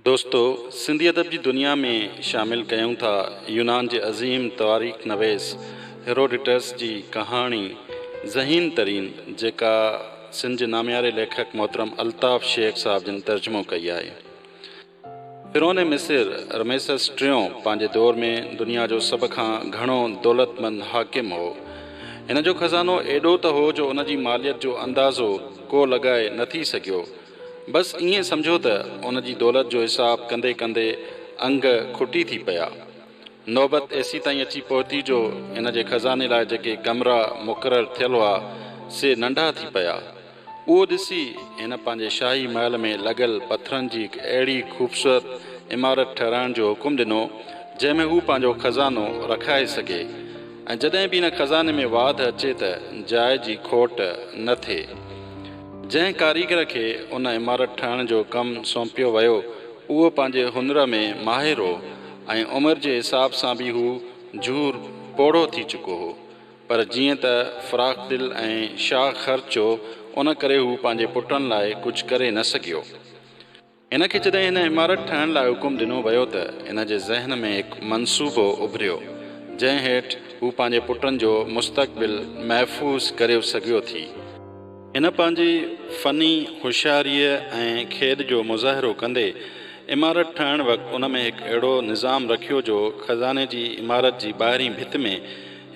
दोस्तों, सिंधी अदब जी दुनिया में शामिल कयूं था यूनान जे अज़ीम तवारीख़ नवेस हेरोडोटस जी कहाणी ज़हीन तरीन जेका सिंध जे नामियारे लेखक मोहतरम अल्ताफ़ शेख साहब जिन तर्जुमो कई आहे। फ़िरौन मिस्र रमेसस टियों पंहिंजे दौर में दुनिया जो सभ खां घणो दौलतमंद हाकिम हो। हिन जो ख़ज़ानो एॾो त हो जो उन जी मालियत जो अंदाज़ो को लॻाए न थी सघियो। बस ईअं सम्झो त उन जी दौलत जो हिसाब कंदे कंदे अंग खुटी थी पिया। नौबत एसी ताईं अची पहुती जो इन जे ख़ज़ाने लाइ जेके कमरा मुक़ररु थियल हुआ से नंढा थी पिया। उहो ॾिसी हिन पंहिंजे शाही महल में लॻल पथरनि जी हिकु अहिड़ी ख़ूबसूरत इमारत ठहिराइण जो हुकुम ॾिनो जंहिंमें हू पंहिंजो ख़ज़ानो रखाए सघे ऐं जॾहिं बि इन ख़ज़ाने में वाध अचे त जाइ जी खोट न थिए। जंहिं कारीगर खे उन इमारत ठाहिण जो कमु सौंपियो वियो उहो पंहिंजे हुनर में माहिर हो ऐं उमिरि जे हिसाब सां बि हू झूर पोढ़ो थी चुको हो। पर जीअं त फ़राख़ दिलि ऐं शाह ख़र्च हो उन करे हू पंहिंजे पुटनि लाइ कुझु करे न सघियो। इन खे जॾहिं हिन इमारत ठाहिण लाइ हुकुम ॾिनो वियो त इन जे ज़हन में हिकु मनसूबो उभरियो जंहिं हेठि हू पंहिंजे पुटनि जो मुस्तक़बिल महफ़ूज़ करे सघियो थी। हिन पंहिंजी फ़नी होशियारीअ ऐं खेॾ जो मुज़ाहिरो कंदे इमारत ठाहिण वक़्तु उन में हिकु अहिड़ो निज़ाम रखियो जो ख़ज़ाने जी इमारत जी ॿाहिरीं भित में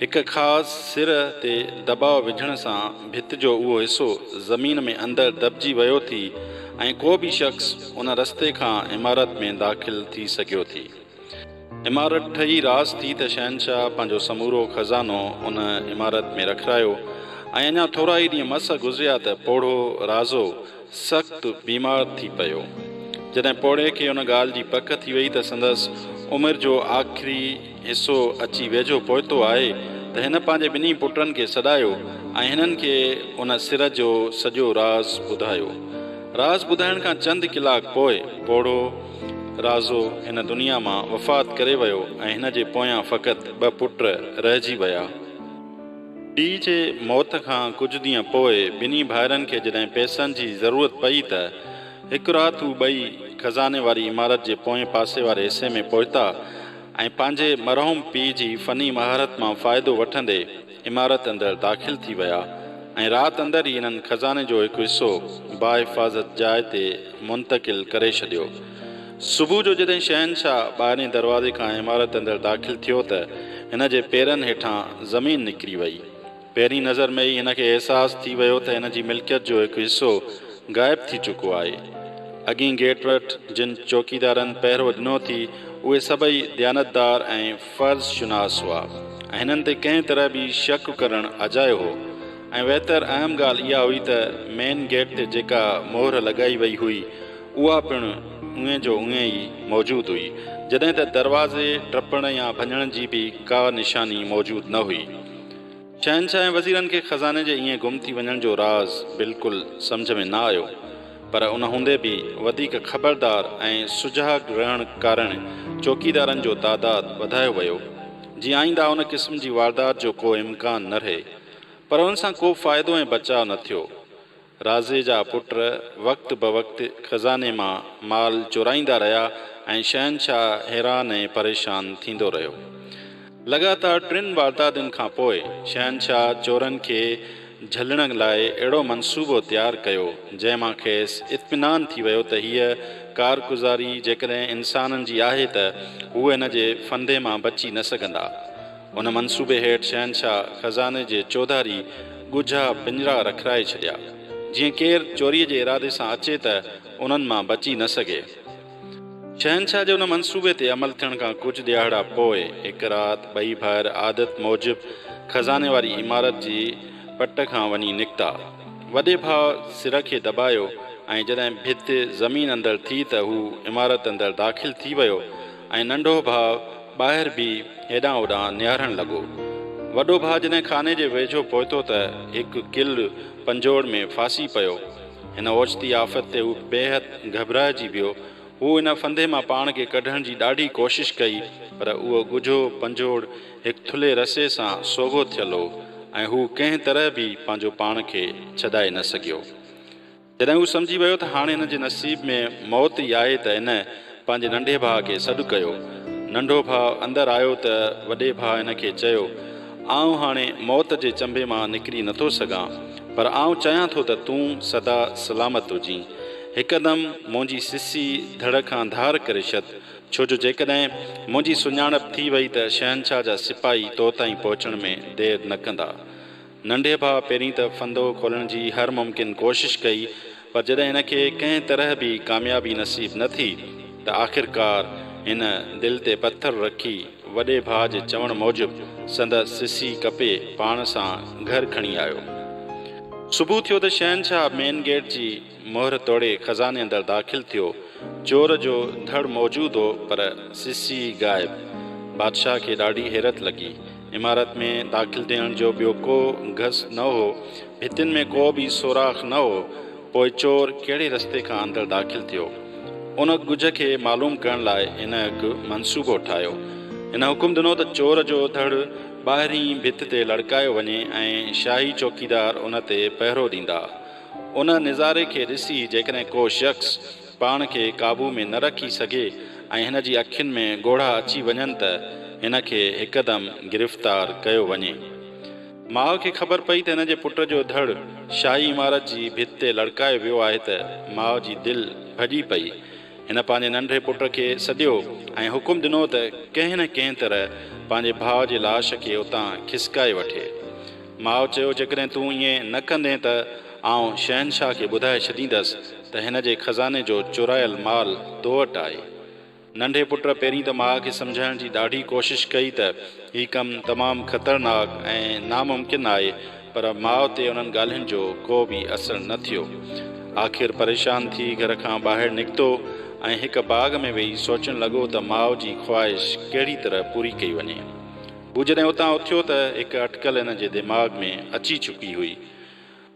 हिकु ख़ासि सिर ते दॿाउ विझण सां भित जो उहो हिसो ज़मीन में अंदरि दॿिजी वियो थी ऐं को बि शख़्स उन रस्ते खां इमारत में दाख़िल थी सघियो थी। इमारत ठही रास थी त शहनशाह पंहिंजो समूरो ख़ज़ानो उन इमारत में रखायो ऐं अञा थोरा ई ॾींहं मस गुज़रिया त पोढ़ो राज़ो सख़्तु बीमार थी पियो। जॾहिं पोढ़े खे उन ॻाल्हि जी पक थी वई त संदसि उमिरि जो आख़िरी हिसो अची वेझो पहुतो आहे त हिन पंहिंजे ॿिन्ही पुटनि खे सॾायो ऐं हिननि खे उन सिर जो सॼो राज़ ॿुधायो। राज़ ॿुधाइण खां चंद कलाक पोइ पोढ़ो राज़ो हिन दुनिया मां वफ़ात करे वियो ऐं हिन जे पोयां फ़क़ति 2 पुट रहिजी विया। पीउ जे मौत खां कुझु ॾींहं पोइ ॿिन्ही भाइरनि खे जॾहिं पैसनि जी ज़रूरत पई त हिकु राति हू ॿई ख़ज़ाने वारी इमारत जे पोएं पासे वारे हिसे में पहुता ऐं पंहिंजे मरहूम पीउ जी फ़नी महारत मां फ़ाइदो वठंदे इमारत अंदरि दाख़िल थी विया ऐं राति अंदरि ई हिननि ख़ज़ाने जो हिकु हिसो बाहिफ़ाज़त जाइ ते मुंतक़िल करे छॾियो। सुबुह जो जॾहिं शहनशाह ॿाहिरें दरवाज़े खां इमारत अंदरि दाख़िल थियो त हिन जे पेरनि हेठां ज़मीन निकिरी वई। पहिरीं नज़र में ई हिन खे अहसासु थी वियो त हिन जी मिल्कियत जो हिकु हिसो ग़ाइबु थी चुको आहे। अॻीं गेट वटि जिन चौकीदारनि पहिरो ॾिनो थी उहे सभई दयानतदार ऐं फ़र्ज़ शुनास हुआ ऐं हिननि ते कंहिं तरह बि शक करणु अजायो हो ऐं बहितर अहम ॻाल्हि इहा हुई त मेन गेट ते जेका मोहर लॻाई वई हुई उहा पिणु उहे जो उहे ई मौजूदु हुई जॾहिं त दरवाज़े टपण या भञण जी बि का निशानी मौजूदु न हुई। शहनशाह ऐं वज़ीरनि खे ख़ज़ाने जे ईअं गुम थी वञण जो राज़ बिल्कुलु सम्झ में न आयो, पर उन हूंदे बि वधीक ख़बरदार ऐं सुजाॻ रहण कारण चौकीदारनि जो तादादु वधायो वियो जीअं आईंदा उन क़िस्म जी वारदात जो को इम्कान न रहे। पर उन सां को फ़ाइदो ऐं बचाव न थियो। राज़े जा पुट वक़्तु ब वक़्तु ख़ज़ाने मां माल चोराईंदा रहिया ऐं शहनशाह हैरान ऐं परेशान थींदो रहियो। लगातार 3 वारदातुनि खां पोइ शहनशाह चोरनि खे झलण लाइ अहिड़ो मनसूबो तयारु कयो जंहिं मां खेसि इत्मिनान थी वियो त हीअ कारगुज़ारी जेकॾहिं इंसाननि जी आहे त उहे हिन जे फंदे मां बची न सघंदा। उन मनसूबे हेठि शहनशाह ख़ज़ाने जे चौधारी ॻुझा पिंजरा रखाए छॾिया जीअं केरु चोरीअ जे इरादे सां अचे त उन्हनि मां बची न सघे। शहनशाह जे उन मनसूबे ते अमल थियण खां कुझु ॾियारा पोइ हिकु राति ॿई भाइर आदत मूजिबि ख़ज़ाने वारी इमारत जी पट खां वञी निकिता। वॾे भाउ सिर खे दॿायो ऐं जॾहिं भित ज़मीन अंदरि थी त हू इमारत अंदरि दाख़िल थी वियो ऐं नंढो भाउ ॿाहिरि बि हेॾां होॾां निहारणु लॻो। वॾो भाउ जॾहिं खाने जे वेझो पहुतो त हिकु किल पंजोड़ में फासी पियो। हिन ओचिती आफ़त ते हू बेहदि घबराइजी वियो। हू हिन फंदे मां पाण खे कढण जी ॾाढी कोशिशि कई पर उहो ॻुझो पंजोड़ हिकु थुल्हे रसे सां सोघो थियल हो ऐं हू कंहिं तरह बि पंहिंजो पाण खे छॾाए न सघियो। जॾहिं हू सम्झी वियो त हाणे हिन जे नसीब में मौत ई आहे त हिन पंहिंजे नंढे भाउ खे सॾु कयो। नंढो भाउ अंदरि आयो त वॾे भाउ हिन खे चयो, आउं हाणे मौत जे चंबे मां निकिरी नथो सघां, पर आउं चाहियां थो त तूं सदा सलामत हुजीं। हिकदमि मुंहिंजी सिसी धड़ खां धार करे छॾ, छो जो जेकॾहिं मुंहिंजी सुञाणप थी वई त शहनशाह जा सिपाही तो ताईं पहुचण में देरि न कंदा। नंढे भाउ पहिरीं त फंदो खोलण जी हर मुमकिन कोशिश कई, पर जॾहिं हिन खे कंहिं तरह बि कामयाबी नसीब न थी त आख़िरकार हिन दिलि ते पथर रखी वॾे भाउ जे चवण मूजिबि संदसि सिसी कपे पाण सां घर खणी आयो। सुबुह थियो त शहनशाह मेन गेट जी मोहर तोड़े खज़ाने अंदरि दाख़िल थियो। चोर जो धड़ मौजूदु हो, पर सिसी गायब। बादशाह खे ॾाढी हैरत लॻी। इमारत में दाख़िल थियण जो ॿियो को घस न हो, भितियुनि में को बि सोराख़ न हो। पोइ चोर कहिड़े रस्ते खां अंदरि दाख़िल थियो? उन गुझ खे मालूम करण लाइ हिन हिकु मंसूबो ठाहियो। हिन हुकुम ॾिनो त चोर जो धड़ ॿाहिरीं भित ते लड़कायो वञे ऐं शाही चौकीदार उन ते पहिरो ॾींदा। उन निज़ारे खे ॾिसी जेकॾहिं को शख़्स पाण खे काबू में न रखी सघे ऐं हिन जी अखियुनि में ॻोढ़ा अची वञनि त हिन खे हिकदमि गिरफ़्तार कयो वञे। माउ खे ख़बर पई त हिन जे पुट जो धड़ शाही इमारत जी भित ते लड़कायो वियो आहे त माउ जी दिलि भॼी पई। हिन पंहिंजे नंढे पुट खे सॾियो ऐं हुकुम ॾिनो त कंहिं न कंहिं तरह पंहिंजे भाउ जे लाश खे उतां खिसकाए वठे। माउ चयो, जेकॾहिं तूं ईअं न कंदे त आउं शहनशाह खे ॿुधाए छॾींदसि त हिन जे खज़ाने जो चुरायल माल तो वटि आहे। नंढे पुट पहिरीं त माउ खे सम्झाइण जी ॾाढी कोशिश कई त हीउ कमु तमामु ख़तरनाक ऐं नामुमकिन आहे, पर माउ ते उन्हनि ॻाल्हियुनि जो को बि असरु न थियो। आख़िर परेशान थी घर खां ॿाहिरि निकितो ऐं हिकु बाग़ में वेही सोचणु लॻो त माउ जी ख़्वाहिश कहिड़ी तरह पूरी कई वञे। हू जॾहिं उतां उथियो त हिकु अटकल हिन जे दिमाग़ में अची चुकी हुई।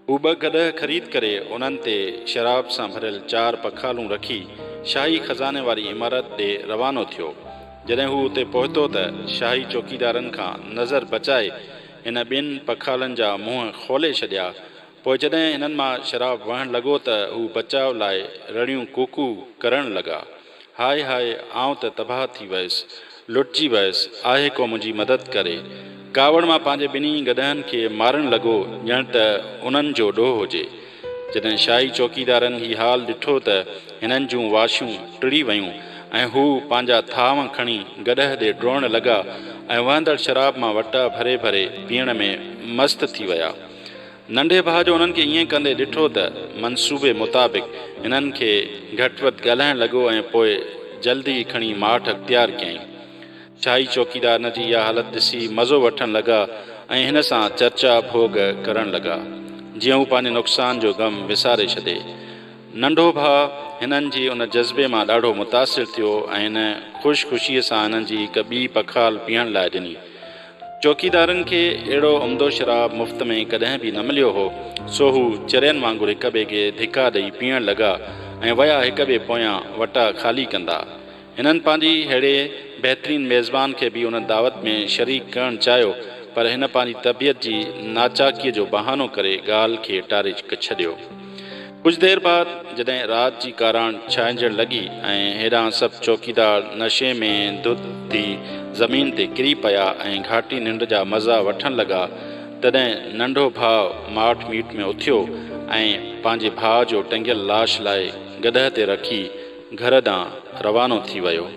हू 2 गॾह ख़रीद करे उन्हनि ते शराब सां भरियल 4 पखालूं रखी शाही खज़ाने वारी इमारत ॾे रवानो थियो। जॾहिं हू उते पहुतो त शाही चौकीदारनि खां नज़र बचाए हिन 2 पखालनि जा मुंहं खोले छॾिया। पोइ जॾहिं हिननि मां शराब वहणु लॻो त हू बचाव लाइ रड़ियूं कूकू करणु लॻा। हाय हाय, आउं त तबाह थी वियुसि, लुटिजी वियुसि, आहे को मुंहिंजी मदद करे। कावड़ मां पंहिंजे 2 गॾहनि खे मारणु लॻो, ॼण त उन्हनि जो ॾोह हुजे। जॾहिं शाही चौकीदारनि हीउ हाल ॾिठो त हिननि जूं वाशूं टिड़ी वयूं ऐं हू पंहिंजा थांव खणी गॾह ॾे डोड़ण लॻा ऐं वहंदड़ शराब मां वटा भरे भरे पीअण में मस्तु थी विया। नंढे भाउ जो उन्हनि खे ईअं कंदे ॾिठो त मंसूबे मुताबिक़ हिननि खे घटि वधि ॻाल्हाइणु लॻो ऐं पोइ जल्दी खणी माठ अख़्तियार कयईं। शाही चौकीदार हिन जी इहा हालत ॾिसी मज़ो वठणु लॻा ऐं हिन सां चर्चा भोग करणु लॻा, जीअं हू पंहिंजे नुक़सान जो ग़म विसारे छॾे। नंढो भाउ हिननि जी उन जज़्बे मां ॾाढो मुतासिर थियो ऐं हिन ख़ुशि सां हिननि जी हिकु ॿी पखाल पीअण लाइ ॾिनी। चौकीदारनि खे अहिड़ो उम्दो शराब मुफ़्त में कॾहिं बि न मिलियो हो, सो हू चरियनि वांगुरु हिक ॿिए खे धिका ॾेई पीअण लॻा ऐं विया हिक ॿिए पोयां वटा ख़ाली कंदा। हिननि पंहिंजी अहिड़े बहितरीनु मेज़बान खे बि उन दावत में शरीक करणु चाहियो, पर हिन पंहिंजी तबियत जी नाचाकीअ जो बहानो करे ॻाल्हि खे टारे छॾियो। कुझु देरि बाद जॾहिं राति जी काराण छांइजणु लॻी ऐं हेॾां सभु चौकीदार नशे में धुत थी ज़मीन ते किरी पिया ऐं घाटी निंड जा मज़ा वठणु लॻा, तॾहिं नंढो भाउ माठ मीट में उथियो ऐं पंहिंजे भाउ जो टंगियल लाश लाइ गॾह ते रखी घर ॾांहुं रवानो थी वियो।